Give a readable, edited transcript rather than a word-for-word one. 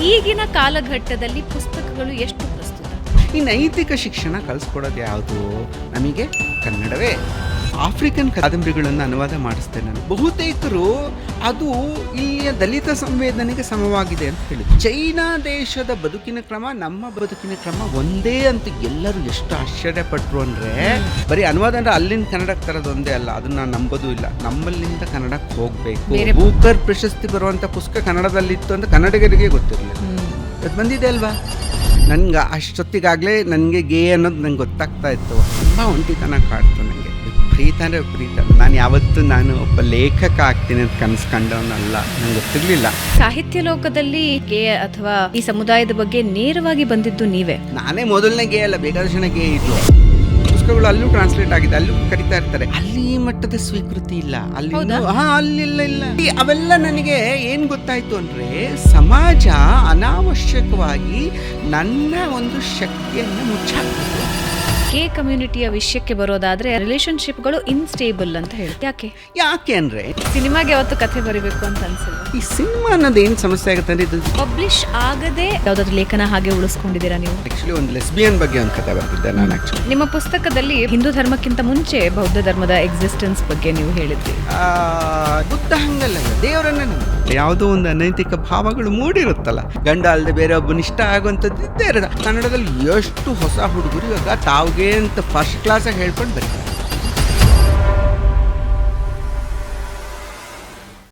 ಈಗಿನ ಕಾಲಘಟ್ಟದಲ್ಲಿ ಪುಸ್ತಕಗಳು ಎಷ್ಟು ಪ್ರಸ್ತುತ? ಈ ನೈತಿಕ ಶಿಕ್ಷಣ ಕಲಿಸ್ಕೊಡೋದು ಯಾವುದು ನಮಗೆ? ಕನ್ನಡವೇ. ಆಫ್ರಿಕನ್ ಕಾದಂಬರಿಗಳನ್ನು ಅನುವಾದ ಮಾಡಿಸ್ತೇನೆ ನಾನು. ಬಹುತೇಕರು ಅದು ಇಲ್ಲಿಯ ದಲಿತ ಸಂವೇದನೆಗೆ ಸಮವಾಗಿದೆ ಅಂತ ಹೇಳಿದ್ರು. ಚೈನಾ ದೇಶದ ಬದುಕಿನ ಕ್ರಮ ನಮ್ಮ ಬದುಕಿನ ಕ್ರಮ ಒಂದೇ ಅಂತ ಎಲ್ಲರೂ ಎಷ್ಟು ಆಶ್ಚರ್ಯಪಟ್ರು ಅಂದ್ರೆ, ಬರೀ ಅನುವಾದ ಅಂದ್ರೆ ಅಲ್ಲಿನ ಕನ್ನಡಕ್ಕೆ ತರೋದು ಒಂದೇ ಅಲ್ಲ, ಅದನ್ನ ನಾನು ನಂಬೋದು ಇಲ್ಲ. ನಮ್ಮಲ್ಲಿಂದ ಕನ್ನಡಕ್ಕೆ ಹೋಗ್ಬೇಕು. ಬೂಕರ್ ಪ್ರಶಸ್ತಿ ಬರುವಂತ ಪುಸ್ತಕ ಕನ್ನಡದಲ್ಲಿತ್ತು ಅಂತ ಕನ್ನಡಿಗರಿಗೆ ಗೊತ್ತಿರಲಿಲ್ಲ. ಅದು ಬಂದಿದೆ ಅಲ್ವಾ? ನನ್ಗೆ ಅಷ್ಟೊತ್ತಿಗಾಗಲೇ ನನಗೆ ಗೇ ಅನ್ನೋದು ನಂಗೆ ಗೊತ್ತಾಗ್ತಾ ಇತ್ತು. ತುಂಬ ಒಂಟಿತನ ಕಾಡ್ತು ನನಗೆ. ವಿಪರೀತ. ನಾನು ಯಾವತ್ತೂ ಒಬ್ಬ ಲೇಖಕ ಆಗ್ತೀನಿ ಅಂತ ಕನಸ್ಕೊಂಡವನಲ್ಲ, ನಂಗೆ ಗೊತ್ತಿರಲಿಲ್ಲ. ಸಾಹಿತ್ಯ ಲೋಕದಲ್ಲಿ ಗೇ ಅಥವಾ ಈ ಸಮುದಾಯದ ಬಗ್ಗೆ ನೇರವಾಗಿ ಬಂದಿದ್ದು ನೀವೇ? ನಾನೇ ಮೊದಲನೇ ಗೇ ಅಲ್ಲ, ಬೇಕಾದಷ್ಟು ಜನ ಗೇ ಇದ್ರು. ಪುಸ್ತಕಗಳು ಅಲ್ಲೂ ಟ್ರಾನ್ಸ್ಲೇಟ್ ಆಗಿದೆ, ಅಲ್ಲೂ ಕರಿತಾ ಇರ್ತಾರೆ. ಅಲ್ಲಿ ಈ ಮಟ್ಟದ ಸ್ವೀಕೃತಿ ಇಲ್ಲ ಅಲ್ಲಿ. ಅಲ್ಲಿಲ್ಲ. ಅವೆಲ್ಲ ನನಗೆ ಏನ್ ಗೊತ್ತಾಯ್ತು ಅಂದ್ರೆ, ಸಮಾಜ ಅನಾವಶ್ಯಕವಾಗಿ ನನ್ನ ಒಂದು ಶಕ್ತಿಯನ್ನು ಮುಚ್ಚಾಕ್ತದೆ. ಗೇ ಕಮ್ಯುನಿಟಿಯ ವಿಷಯಕ್ಕೆ ಬರೋದಾದ್ರೆ ರಿಲೇಶನ್ಶಿಪ್ಗಳು ಇನ್ಸ್ಟೇಬಲ್ ಅಂತ ಹೇಳುತ್ತೆ. ಯಾಕೆ ಅಂದ್ರೆ ಸಿನಿಮಾಗೆ ಯಾವತ್ತು ಕಥೆ ಬರೀಬೇಕು ಅಂತ ಅನ್ಸಿಲ್ಲ? ಈ ಸಿನಿಮಾ ಅನ್ನೋದು ಏನ್ ಸಮಸ್ಯೆ ಆಗುತ್ತೆ ಅಂದ್ರೆ, ಇದು ಪಬ್ಲಿಷ್ ಆಗದೆ ಯಾವ್ದಾದ್ರು ಲೇಖನ ಹಾಗೆ ಉಳಿಸ್ಕೊಂಡಿದ್ದೀರಾ ನೀವು? ಆಕ್ಚುಲಿ ಒಂದು ಲೆಸ್ಬಿಯನ್ ಬಗ್ಗೆ ಒಂದು ಕಥೆ ಬರ್ತಿದ್ದೆ ನಾನು. ಆಕ್ಚುಲಿ ನಿಮ್ಮ ಪುಸ್ತಕದಲ್ಲಿ ಹಿಂದೂ ಧರ್ಮಕ್ಕಿಂತ ಮುಂಚೆ ಬೌದ್ಧ ಧರ್ಮದ ಎಕ್ಸಿಸ್ಟೆನ್ಸ್ ಬಗ್ಗೆ ನೀವು ಹೇಳಿದ್ರಿ. ಬುದ್ಧ ಹಂಗಲ್ಲ, ದೇವರನ್ನ ಯಾವುದೋ ಒಂದು ಅನೈತಿಕ ಭಾವಗಳು ಮೂಡಿರುತ್ತಲ್ಲ, ಗಂಡ ಅಲ್ಲದೆ ಬೇರೆ ಒಬ್ಬನ ಇಷ್ಟ ಆಗುವಂಥದ್ದು ಇದ್ದೇ ಇರೋದು. ಕನ್ನಡದಲ್ಲಿ ಎಷ್ಟು ಹೊಸ ಹುಡುಗರು ಇವಾಗ ತಾವ್ಗೆ ಅಂತ ಫಸ್ಟ್ ಕ್ಲಾಸಾಗಿ ಹೇಳ್ಕೊಂಡು ಬರ್ತಾರೆ.